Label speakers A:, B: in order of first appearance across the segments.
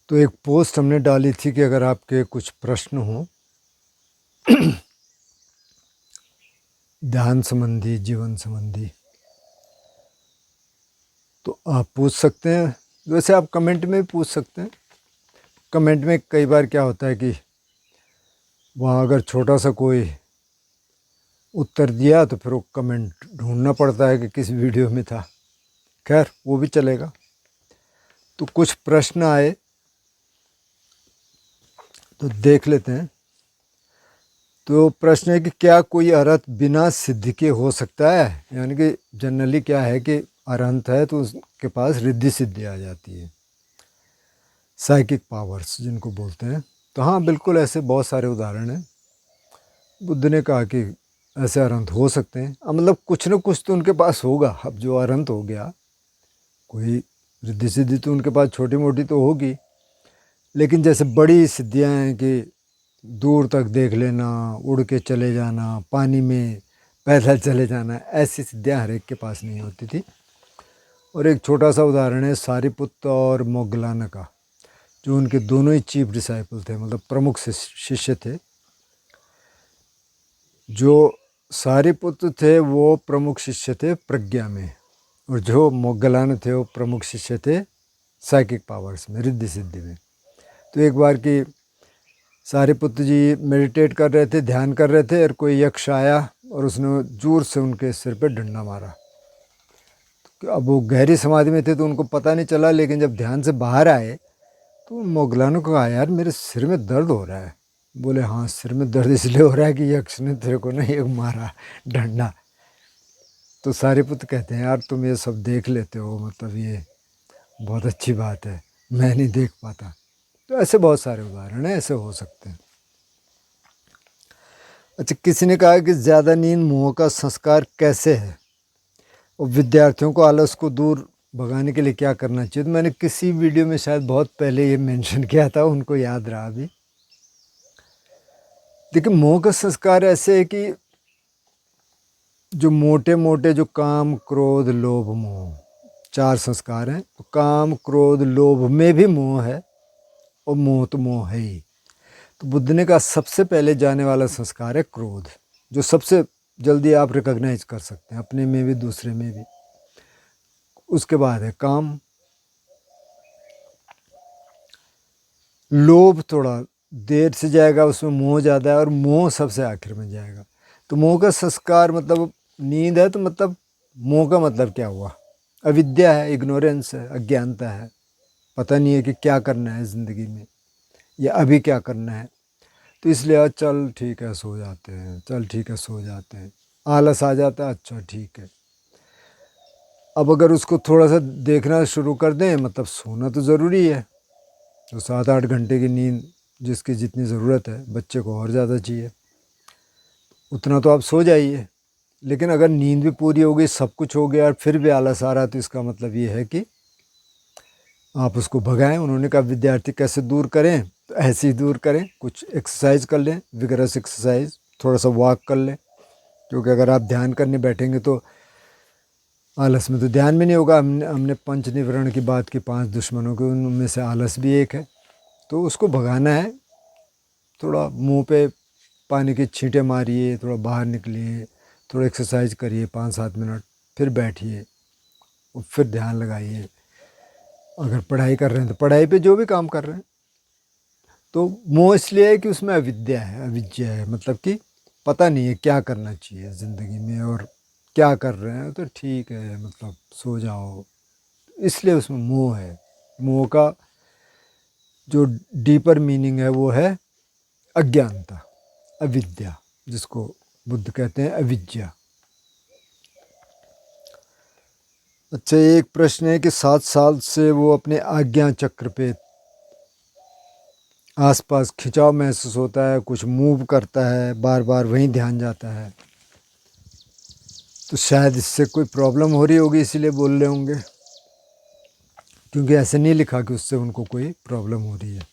A: तो एक पोस्ट हमने डाली थी कि अगर आपके कुछ प्रश्न हों ध्यान संबंधी, जीवन संबंधी, तो आप पूछ सकते हैं। वैसे आप कमेंट में भी पूछ सकते हैं। कमेंट में कई बार क्या होता है कि वहाँ अगर छोटा सा कोई उत्तर दिया तो फिर वो कमेंट ढूंढना पड़ता है कि किस वीडियो में था। खैर वो भी चलेगा। तो कुछ प्रश्न आए तो देख लेते हैं। तो प्रश्न है कि क्या कोई अरहत बिना सिद्धि के हो सकता है? यानी कि जनरली क्या है कि अरहंत है तो उसके पास रिद्धि सिद्धि आ जाती है, साइकिक पावर्स जिनको बोलते हैं। तो हाँ, बिल्कुल ऐसे बहुत सारे उदाहरण हैं। बुद्ध ने कहा कि ऐसे अरहंत हो सकते हैं। अब मतलब कुछ न कुछ तो उनके पास होगा। अब जो अरहंत हो गया, कोई रिद्धि सिद्धि तो उनके पास छोटी मोटी तो होगी, लेकिन जैसे बड़ी सिद्धियाँ हैं कि दूर तक देख लेना, उड़ के चले जाना, पानी में पैदल चले जाना, ऐसी सिद्धियाँ हर एक के पास नहीं होती थी। और एक छोटा सा उदाहरण है सारिपुत्र और मोगलाना का, जो उनके दोनों ही चीफ डिसाइपल थे, मतलब प्रमुख शिष्य थे। जो सारिपुत्र थे वो प्रमुख शिष्य थे प्रज्ञा में, और जो मोगलाना थे वो प्रमुख शिष्य थे साइकिक पावर्स में, रिद्धि सिद्धि में। तो एक बार की सारिपुत्र जी मेडिटेट कर रहे थे, ध्यान कर रहे थे, और कोई यक्ष आया और उसने जोर से उनके सिर पे डंडा मारा। तो अब वो गहरी समाधि में थे तो उनको पता नहीं चला, लेकिन जब ध्यान से बाहर आए तो मोगलाना को कहा, यार मेरे सिर में दर्द हो रहा है। बोले, हाँ सिर में दर्द इसलिए हो रहा है कि यक्ष ने तेरे को ना ये मारा डंडा। तो सारिपुत्र कहते हैं, यार तुम ये सब देख लेते हो, मतलब ये बहुत अच्छी बात है, मैं नहीं देख पाता। तो ऐसे बहुत सारे उदाहरण हैं, ऐसे हो सकते हैं। अच्छा, किसी ने कहा कि ज़्यादा नींद मोह का संस्कार कैसे है और विद्यार्थियों को आलस को दूर भगाने के लिए क्या करना चाहिए? तो मैंने किसी वीडियो में शायद बहुत पहले ये मेंशन किया था, उनको याद रहा अभी। देखिए, मोह का संस्कार ऐसे है कि जो मोटे मोटे जो काम क्रोध लोभ मोह 4 संस्कार हैं, तो काम क्रोध लोभ में भी मोह है, और मोह तो मोह है ही। तो बुद्ध ने कहा सबसे पहले जाने वाला संस्कार है क्रोध, जो सबसे जल्दी आप रिकॉग्नाइज कर सकते हैं, अपने में भी दूसरे में भी। उसके बाद है काम। लोभ थोड़ा देर से जाएगा, उसमें मोह ज़्यादा है, और मोह सबसे आखिर में जाएगा। तो मोह का संस्कार मतलब नींद है, तो मतलब मोह का मतलब क्या हुआ? अविद्या है, इग्नोरेंस है, अज्ञानता है, पता नहीं है कि क्या करना है ज़िंदगी में या अभी क्या करना है। तो इसलिए आज चल ठीक है सो जाते हैं, चल ठीक है सो जाते हैं, आलस आ जाता है, अच्छा ठीक है। अब अगर उसको थोड़ा सा देखना शुरू कर दें, मतलब सोना तो ज़रूरी है, तो 7-8 घंटे की नींद जिसकी जितनी ज़रूरत है, बच्चे को और ज़्यादा चाहिए, उतना तो आप सो जाइए। लेकिन अगर नींद भी पूरी हो गई, सब कुछ हो गया और फिर भी आलस आ रहा है, तो इसका मतलब ये है कि आप उसको भगाएं। उन्होंने कहा विद्यार्थी कैसे दूर करें, तो ऐसे ही दूर करें, कुछ एक्सरसाइज कर लें, विगरस एक्सरसाइज, थोड़ा सा वॉक कर लें। क्योंकि अगर आप ध्यान करने बैठेंगे तो आलस में तो ध्यान में नहीं होगा। हमने पंच निवरण की बात की, 5 दुश्मनों के, उनमें से आलस भी एक है। तो उसको भगाना है। थोड़ा मुंह पे पानी के छींटे मारिए, थोड़ा बाहर निकलिए, थोड़ा एक्सरसाइज करिए 5-7 मिनट, फिर बैठिए और फिर ध्यान लगाइए। अगर पढ़ाई कर रहे हैं तो पढ़ाई पे जो भी काम कर रहे हैं। तो मोह इसलिए है कि उसमें अविद्या है, अविद्या है, मतलब कि पता नहीं है क्या करना चाहिए ज़िंदगी में, और क्या कर रहे हैं तो ठीक है, मतलब सो जाओ, इसलिए उसमें मोह है। मोह का जो डीपर मीनिंग है वो है अज्ञानता, अविद्या, जिसको बुद्ध कहते हैं अविद्या। अच्छा, एक प्रश्न है कि 7 साल से वो अपने आज्ञा चक्र पे आसपास खिंचाव महसूस होता है, कुछ मूव करता है, बार बार वहीं ध्यान जाता है। तो शायद इससे कोई प्रॉब्लम हो रही होगी, इसीलिए बोल रहे होंगे, क्योंकि ऐसे नहीं लिखा कि उससे उनको कोई प्रॉब्लम हो रही है।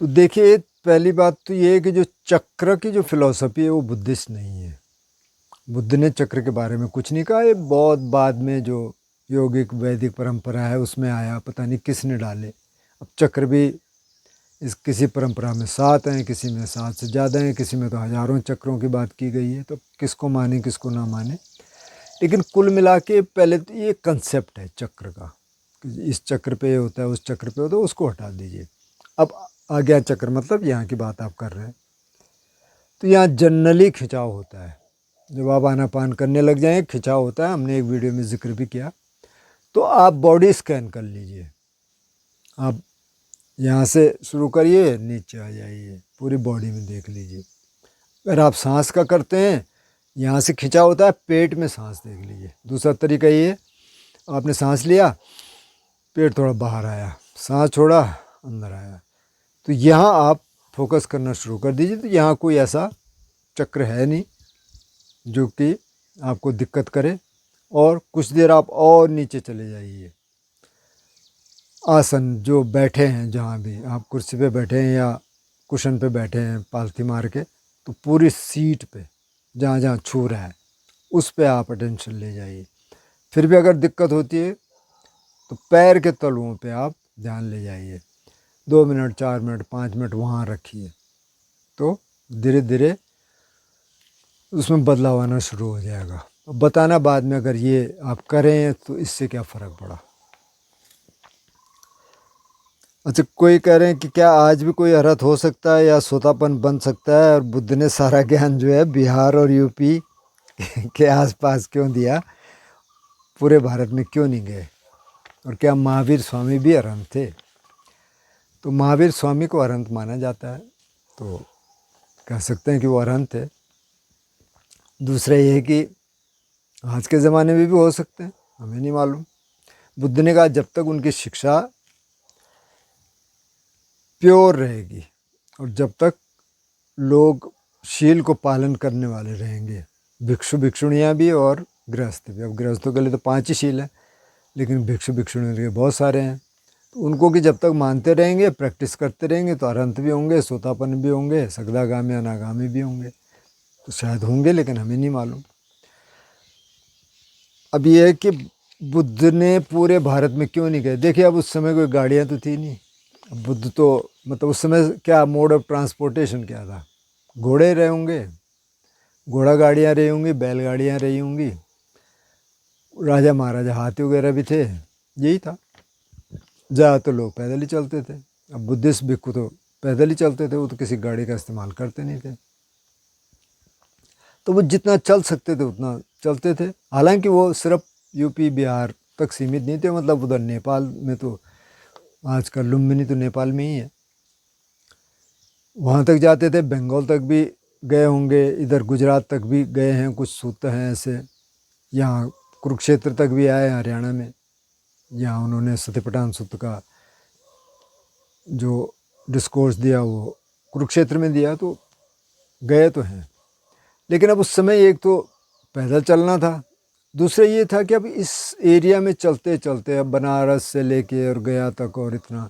A: तो देखिए, पहली बात तो ये है कि जो चक्र की जो फिलॉसफी है वो बुद्धिस्ट नहीं है। बुद्ध ने चक्र के बारे में कुछ नहीं कहा। ये बहुत बाद में जो योगिक वैदिक परंपरा है उसमें आया, पता नहीं किसने डाले। अब चक्र भी इस किसी परंपरा में 7 हैं, किसी में 7 से ज़्यादा हैं, किसी में तो हज़ारों चक्रों की बात की गई है। तो किसको माने किसको ना माने, लेकिन कुल मिला के पहले तो ये कंसेप्ट है चक्र का, इस चक्र पे होता है, उस चक्र पे होता है, उसको हटा दीजिए। अब आ गया चक्र, मतलब यहाँ की बात आप कर रहे हैं। तो यहाँ जनरली खिंचाव होता है, जब आप आनापान करने लग जाएं खिंचाव होता है, हमने एक वीडियो में जिक्र भी किया। तो आप बॉडी स्कैन कर लीजिए, आप यहाँ से शुरू करिए, नीचे आ जाइए, पूरी बॉडी में देख लीजिए। अगर आप सांस का करते हैं, यहाँ से खिंचाव होता है, पेट में सांस देख लीजिए। दूसरा तरीका ये, आपने सांस लिया, पेट थोड़ा बाहर आया, सांस छोड़ा, अंदर आया, तो यहाँ आप फोकस करना शुरू कर दीजिए। तो यहाँ कोई ऐसा चक्र है नहीं जो कि आपको दिक्कत करे। और कुछ देर आप और नीचे चले जाइए। आसन जो बैठे हैं, जहाँ भी आप कुर्सी पे बैठे हैं या कुशन पे बैठे हैं पालथी मार के, तो पूरी सीट पे जहाँ जहाँ छू रहा है उस पे आप अटेंशन ले जाइए। फिर भी अगर दिक्कत होती है तो पैर के तलुओं पे आप ध्यान ले जाइए। 2 मिनट, 4 मिनट, 5 मिनट वहाँ रखिए, तो धीरे धीरे उसमें बदलाव आना शुरू हो जाएगा। बताना बाद में अगर ये आप करें तो इससे क्या फ़र्क पड़ा। अच्छा, कोई कह रहे हैं कि क्या आज भी कोई अरहत हो सकता है या सोतापन बन सकता है, और बुद्ध ने सारा ज्ञान जो है बिहार और यूपी के आसपास क्यों दिया, पूरे भारत में क्यों नहीं गए, और क्या महावीर स्वामी भी अरहंत थे। तो महावीर स्वामी को अरहंत माना जाता है, तो कह सकते हैं कि वो अरहंत है। दूसरा ये है कि आज के ज़माने में भी हो सकते हैं, हमें नहीं मालूम। बुद्ध ने कहा जब तक उनकी शिक्षा प्योर रहेगी और जब तक लोग शील को पालन करने वाले रहेंगे, भिक्षु भिक्षुणियाँ भी और गृहस्थ भी। अब गृहस्थों के लिए तो 5 ही शील हैं, लेकिन भिक्षु भिक्षुणियों के बहुत सारे हैं। तो उनको कि जब तक मानते रहेंगे, प्रैक्टिस करते रहेंगे, तो अरहंत भी होंगे, सोतापन भी होंगे, सगदागामी अनागामी भी होंगे। तो शायद होंगे, लेकिन हमें नहीं मालूम। अब ये है कि बुद्ध ने पूरे भारत में क्यों नहीं गए। देखिए, अब उस समय कोई गाड़ियाँ तो थी नहीं। अब बुद्ध तो मतलब उस समय क्या मोड ऑफ ट्रांसपोर्टेशन क्या था, घोड़े रहे होंगे, घोड़ा गाड़ियाँ रही होंगी, बैलगाड़ियाँ रही होंगी, राजा महाराजा हाथी वगैरह भी थे, यही था। ज़्यादा तो लोग पैदल ही चलते थे। अब बुद्धिस्ट भिक्खु तो पैदल ही चलते थे, वो तो किसी गाड़ी का इस्तेमाल करते नहीं थे। तो वो जितना चल सकते थे उतना चलते थे। हालांकि वो सिर्फ यूपी बिहार तक सीमित नहीं थे, मतलब उधर नेपाल में तो आजकल लुम्बिनी तो नेपाल में ही है, वहाँ तक जाते थे, बंगाल तक भी गए होंगे, इधर गुजरात तक भी गए हैं, कुछ सूत्र हैं ऐसे। यहाँ कुरुक्षेत्र तक भी आए हरियाणा में, यहाँ उन्होंने सत्यपठान सूत्र का जो डिस्कोर्स दिया वो कुरुक्षेत्र में दिया, तो गए तो हैं। लेकिन अब उस समय एक तो पैदल चलना था, दूसरा ये था कि अब इस एरिया में चलते चलते, अब बनारस से लेके और गया तक और इतना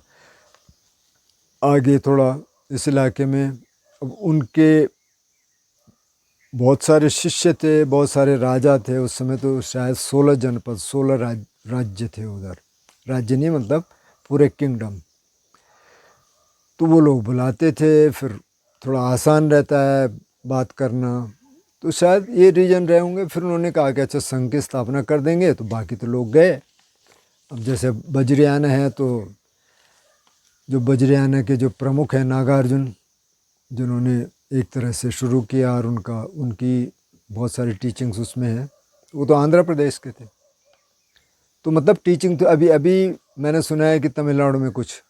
A: आगे थोड़ा इस इलाके में, अब उनके बहुत सारे शिष्य थे, बहुत सारे राजा थे। उस समय तो शायद 16 जनपद, 16 राज्य थे उधर। राज्य नहीं मतलब पूरे किंगडम। तो वो लोग बुलाते थे, फिर थोड़ा आसान रहता है बात करना, तो शायद ये रीजन रहे होंगे। फिर उन्होंने कहा कि अच्छा संघ की स्थापना कर देंगे, तो बाकी तो लोग गए। अब जैसे बज्रयाना है, तो जो बज्रयाना के जो प्रमुख हैं नागार्जुन, जिन्होंने एक तरह से शुरू किया और उनकी बहुत सारी टीचिंग्स उसमें हैं, वो तो आंध्र प्रदेश के थे। तो मतलब टीचिंग तो अभी अभी मैंने सुना है कि तमिलनाडु में कुछ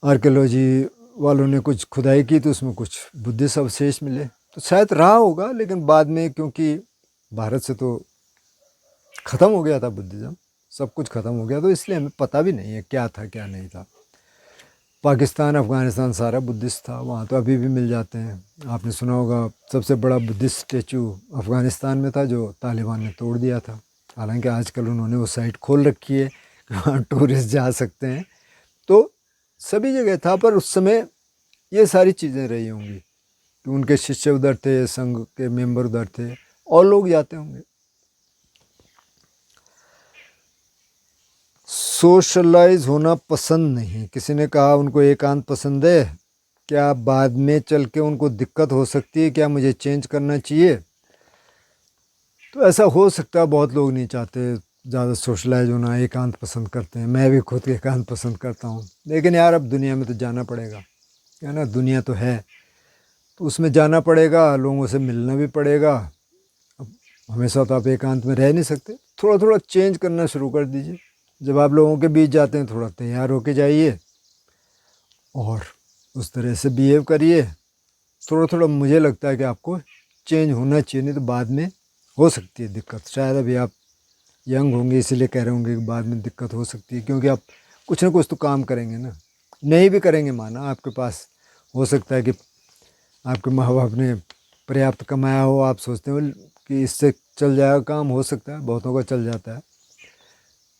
A: आर्कियोलॉजी वालों ने कुछ खुदाई की, तो उसमें कुछ बुद्धिस्ट अवशेष मिले। तो शायद रहा होगा, लेकिन बाद में क्योंकि भारत से तो ख़त्म हो गया था बुद्धिज़्म, सब कुछ ख़त्म हो गया, तो इसलिए हमें पता भी नहीं है क्या था क्या नहीं था। पाकिस्तान, अफ़गानिस्तान सारा बुद्धिस्ट था, वहाँ तो अभी भी मिल जाते हैं। आपने सुना होगा सबसे बड़ा बुद्धिस्ट स्टेचू अफ़गानिस्तान में था, जो तालिबान ने तोड़ दिया था। हालांकि आजकल उन्होंने वो साइट खोल रखी है कि वहाँ टूरिस्ट जा सकते हैं। तो सभी जगह था, पर उस समय ये सारी चीज़ें रही होंगी कि उनके शिष्य उधर थे, संघ के मेंबर उधर थे, और लोग जाते होंगे। सोशलाइज होना पसंद नहीं। किसी ने कहा उनको एकांत पसंद है, क्या बाद में चल के उनको दिक्कत हो सकती है, क्या मुझे चेंज करना चाहिए? तो ऐसा हो सकता है, बहुत लोग नहीं चाहते ज़्यादा सोशलाइज होना, एकांत पसंद करते हैं। मैं भी खुद एकांत पसंद करता हूँ, लेकिन यार अब दुनिया में तो जाना पड़ेगा, है ना। दुनिया तो है, तो उसमें जाना पड़ेगा, लोगों से मिलना भी पड़ेगा। अब हमेशा तो आप एकांत में रह नहीं सकते, थोड़ा थोड़ा चेंज करना शुरू कर दीजिए। जब आप लोगों के बीच जाते हैं थोड़ा तैयार होके जाइए और उस तरह से बिहेव करिए। थोड़ा थोड़ा मुझे लगता है कि आपको चेंज होना चाहिए, नहीं तो बाद में हो सकती है दिक्कत। शायद अभी आप यंग होंगे इसीलिए कह रहे होंगे कि बाद में दिक्कत हो सकती है, क्योंकि आप कुछ ना कुछ तो काम करेंगे ना। नहीं भी करेंगे, माना आपके पास हो सकता है कि आपके माँ बाप ने पर्याप्त कमाया हो, आप सोचते हो कि इससे चल जाएगा काम, हो सकता है बहुतों का चल जाता है,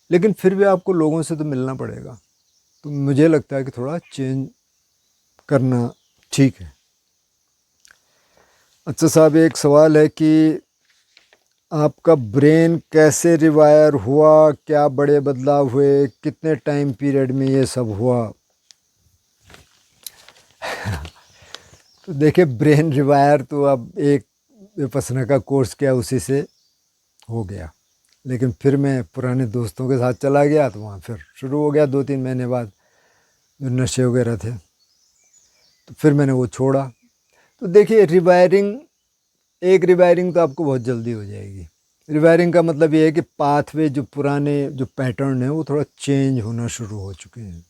A: लेकिन फिर भी आपको लोगों से तो मिलना पड़ेगा। तो मुझे लगता है कि थोड़ा चेंज करना ठीक है। अच्छा साहब, एक सवाल है कि आपका ब्रेन कैसे रिवायर हुआ, क्या बड़े बदलाव हुए, कितने टाइम पीरियड में ये सब हुआ? तो देखिए, ब्रेन रिवायर तो अब एक विपස්සना का कोर्स किया उसी से हो गया, लेकिन फिर मैं पुराने दोस्तों के साथ चला गया तो वहाँ फिर शुरू हो गया 2-3 महीने बाद, जो नशे वगैरह थे, तो फिर मैंने वो छोड़ा। तो देखिए, रिवायरिंग तो आपको बहुत जल्दी हो जाएगी। रिवायरिंग का मतलब ये है कि पाथवे, जो पुराने जो पैटर्न है वो थोड़ा चेंज होना शुरू हो चुके हैं,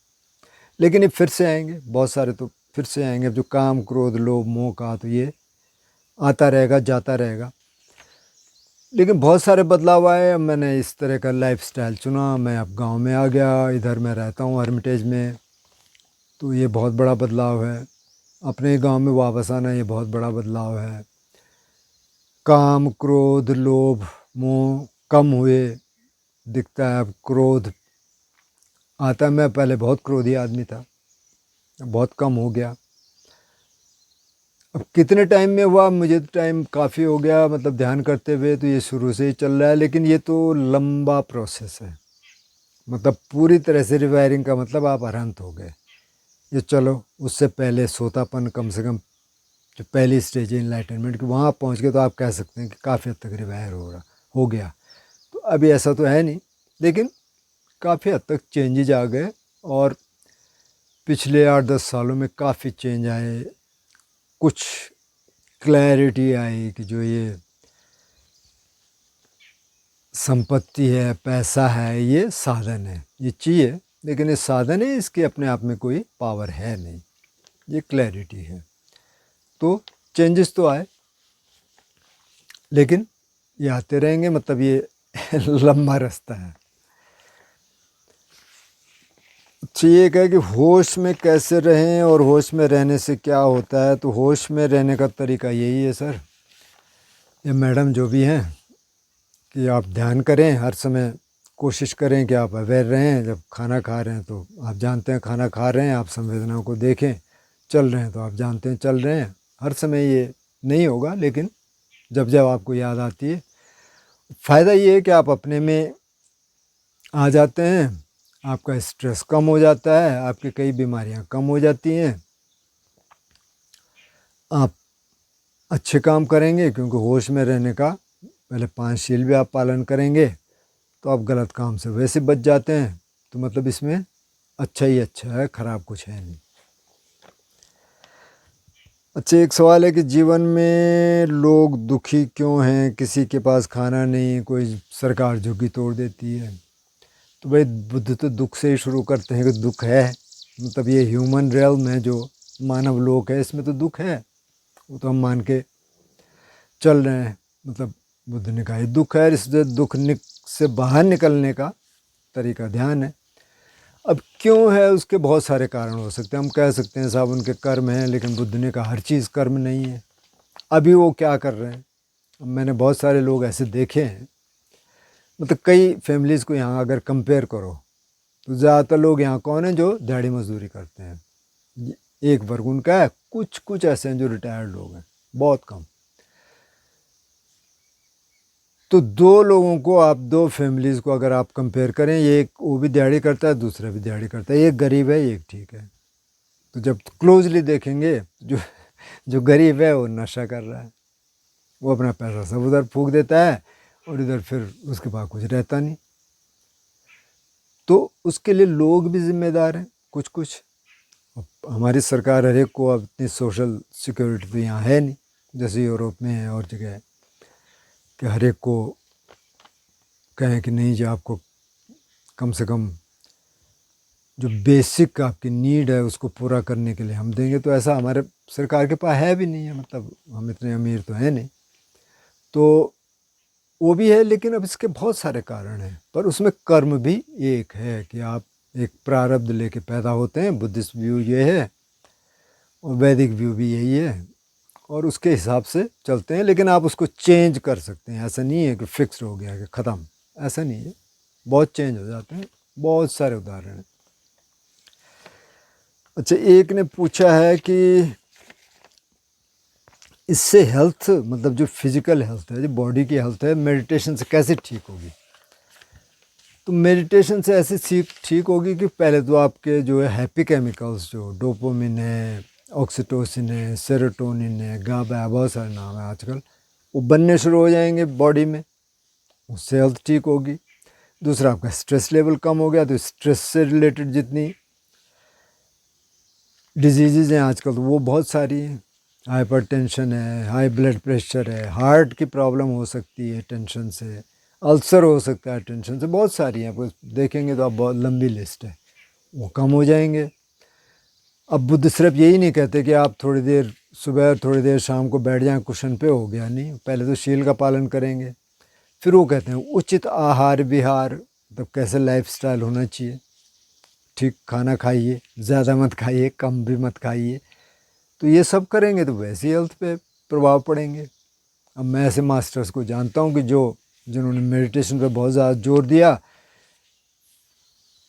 A: लेकिन ये फिर से आएंगे, बहुत सारे तो फिर से आएंगे। अब जो काम, क्रोध, लोभ, मोह का, तो ये आता रहेगा, जाता रहेगा। लेकिन बहुत सारे बदलाव आए। अब मैंने इस तरह का लाइफस्टाइल चुना, मैं अब गांव में आ गया, इधर मैं रहता हूँ हर्मिटेज में, तो ये बहुत बड़ा बदलाव है। अपने गांव में वापस आना, ये बहुत बड़ा बदलाव है। काम, क्रोध, लोभ, मोह कम हुए दिखता है। अब क्रोध आता है, मैं पहले बहुत क्रोधी आदमी था, अब बहुत कम हो गया। अब कितने टाइम में हुआ, मुझे तो टाइम काफ़ी हो गया, मतलब ध्यान करते हुए तो ये शुरू से ही चल रहा है, लेकिन ये तो लंबा प्रोसेस है। मतलब पूरी तरह से रिवायरिंग का मतलब आप अरहंत हो गए, ये चलो उससे पहले सोतापन, कम से कम जो पहली स्टेज है इनलाइटनमेंट की, वहाँ आप पहुँच गए तो आप कह सकते हैं कि काफ़ी हद तक रिवायर हो गया। तो अभी ऐसा तो है नहीं, लेकिन काफ़ी हद तक चेंजेज आ गए, और पिछले 8-10 सालों में काफ़ी चेंज आए। कुछ क्लैरिटी आई कि जो ये संपत्ति है, पैसा है, ये साधन है, ये चाहिए, लेकिन ये साधन है, इसके अपने आप में कोई पावर है नहीं, ये क्लैरिटी है। तो चेंजेस तो आए, लेकिन ये आते रहेंगे, मतलब ये लंबा रास्ता है। अच्छा, ये है कि होश में कैसे रहें और होश में रहने से क्या होता है? तो होश में रहने का तरीका यही है सर, ये मैडम जो भी हैं, कि आप ध्यान करें, हर समय कोशिश करें कि आप अवेयर रहें। जब खाना खा रहे हैं तो आप जानते हैं खाना खा रहे हैं, आप संवेदनाओं को देखें। चल रहे हैं तो आप जानते हैं चल रहे हैं। हर समय ये नहीं होगा, लेकिन जब जब आपको याद आती है, फ़ायदा ये है कि आप अपने में आ जाते हैं, आपका स्ट्रेस कम हो जाता है, आपकी कई बीमारियां कम हो जाती हैं, आप अच्छे काम करेंगे, क्योंकि होश में रहने का पहले 5 शील भी आप पालन करेंगे, तो आप गलत काम से वैसे बच जाते हैं। तो मतलब इसमें अच्छा ही अच्छा है, ख़राब कुछ है नहीं। अच्छा, एक सवाल है कि जीवन में लोग दुखी क्यों हैं? किसी के पास खाना नहीं, कोई सरकार झुग्गी तोड़ देती है। तो भाई, बुद्ध तो दुख से ही शुरू करते हैं कि दुख है, मतलब ये ह्यूमन रियल्म है, जो मानव लोक है, इसमें तो दुख है, वो तो हम मान के चल रहे हैं। मतलब बुद्ध ने कहा ये दुख है, इससे से बाहर निकलने का तरीका ध्यान है। अब क्यों है, उसके बहुत सारे कारण हो सकते हैं। हम कह सकते हैं साहब उनके कर्म हैं, लेकिन बुद्ध ने कहा हर चीज़ कर्म नहीं है। अभी वो क्या कर रहे हैं, अब मैंने बहुत सारे लोग ऐसे देखे हैं, मतलब कई फैमिलीज़ को यहाँ अगर कंपेयर करो, तो ज़्यादातर लोग यहाँ कौन है जो दिहाड़ी मजदूरी करते हैं, एक वर्ग उनका है। कुछ कुछ ऐसे हैं जो रिटायर्ड लोग हैं, बहुत कम। तो दो लोगों को आप, दो फैमिलीज़ को अगर आप कंपेयर करें, ये एक वो भी दिहाड़ी करता है, दूसरा भी दिहाड़ी करता है, एक गरीब है एक ठीक है। तो जब क्लोजली देखेंगे, जो जो गरीब है वो नशा कर रहा है, वो अपना पैसा सब उधर फूंक देता है और इधर फिर उसके पास कुछ रहता नहीं। तो उसके लिए लोग भी जिम्मेदार हैं कुछ कुछ। हमारी सरकार हर एक को, अब इतनी सोशल सिक्योरिटी तो यहाँ है नहीं जैसे यूरोप में है और जगह है, कि हर एक को कहें कि नहीं जी आपको कम से कम जो बेसिक आपकी नीड है उसको पूरा करने के लिए हम देंगे। तो ऐसा हमारे सरकार के पास है भी नहीं है, मतलब हम इतने अमीर तो हैं नहीं। तो वो भी है, लेकिन अब इसके बहुत सारे कारण हैं, पर उसमें कर्म भी एक है कि आप एक प्रारब्ध लेके पैदा होते हैं। बुद्धिस्ट व्यू ये है और वैदिक व्यू भी यही है, और उसके हिसाब से चलते हैं। लेकिन आप उसको चेंज कर सकते हैं, ऐसा नहीं है कि फिक्स हो गया कि ख़त्म, ऐसा नहीं है, बहुत चेंज हो जाते हैं। बहुत सारे उदाहरण हैं। अच्छा, एक ने पूछा है कि इससे हेल्थ, मतलब जो फिज़िकल हेल्थ है, जो बॉडी की हेल्थ है, मेडिटेशन से कैसे ठीक होगी। तो मेडिटेशन से ऐसे ठीक होगी कि पहले तो आपके जो है हैप्पी केमिकल्स, जो डोपामिन है, ऑक्सीटोसिन है, सेरोटोनिन है, गाबा है, बहुत सारे नाम है आजकल, वो बनने शुरू हो जाएंगे बॉडी में, उससे हेल्थ ठीक होगी। दूसरा, आपका स्ट्रेस लेवल कम हो गया, तो स्ट्रेस से रिलेटेड जितनी डिजीज़ हैं आजकल तो वो बहुत सारी हैं। हाइपरटेंशन है, हाई ब्लड प्रेशर है, हार्ट की प्रॉब्लम हो सकती है टेंशन से, अल्सर हो सकता है टेंशन से, बहुत सारी हैं। आप देखेंगे तो आप, बहुत लंबी लिस्ट है, वो कम हो जाएंगे। अब बुद्ध सिर्फ यही नहीं कहते कि आप थोड़ी देर सुबह थोड़ी देर शाम को बैठ जाएं कुशन पे, हो गया नहीं, पहले तो शील का पालन करेंगे। फिर वो कहते हैं उचित आहार विहार, मतलब कैसे लाइफस्टाइल होना चाहिए, ठीक खाना खाइए, ज़्यादा मत खाइए, कम भी मत खाइए। तो ये सब करेंगे तो वैसे ही हेल्थ पे प्रभाव पड़ेंगे। अब मैं ऐसे मास्टर्स को जानता हूँ कि जिन्होंने मेडिटेशन पे बहुत ज़्यादा जोर दिया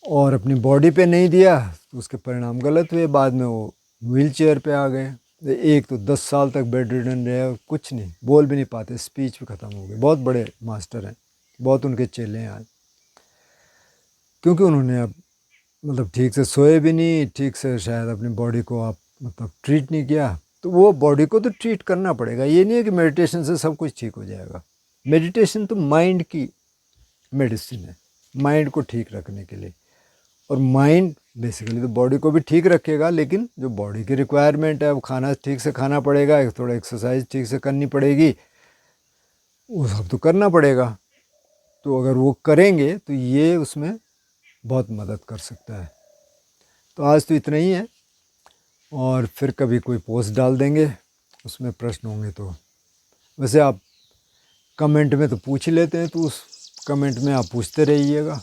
A: और अपनी बॉडी पे नहीं दिया, तो उसके परिणाम गलत हुए। बाद में वो व्हील चेयर पर आ गए। एक तो 10 साल तक बेड रिडन रहे और कुछ नहीं, बोल भी नहीं पाते, स्पीच भी ख़त्म हो गई। बहुत बड़े मास्टर हैं, बहुत उनके चेले हैं आज, क्योंकि उन्होंने अब मतलब ठीक से सोए भी नहीं, ठीक से शायद अपनी बॉडी को आप मतलब ट्रीट नहीं किया। तो वो बॉडी को तो ट्रीट करना पड़ेगा। ये नहीं है कि मेडिटेशन से सब कुछ ठीक हो जाएगा। मेडिटेशन तो माइंड की मेडिसिन है, माइंड को ठीक रखने के लिए। और माइंड बेसिकली तो बॉडी को भी ठीक रखेगा, लेकिन जो बॉडी की रिक्वायरमेंट है, वो खाना ठीक से खाना पड़ेगा, थोड़ा एक्सरसाइज ठीक से करनी पड़ेगी, वो सब तो करना पड़ेगा। तो अगर वो करेंगे तो ये उसमें बहुत मदद कर सकता है। तो आज तो इतना ही है, और फिर कभी कोई पोस्ट डाल देंगे, उसमें प्रश्न होंगे तो वैसे आप कमेंट में तो पूछ ही लेते हैं, तो उस कमेंट में आप पूछते रहिएगा।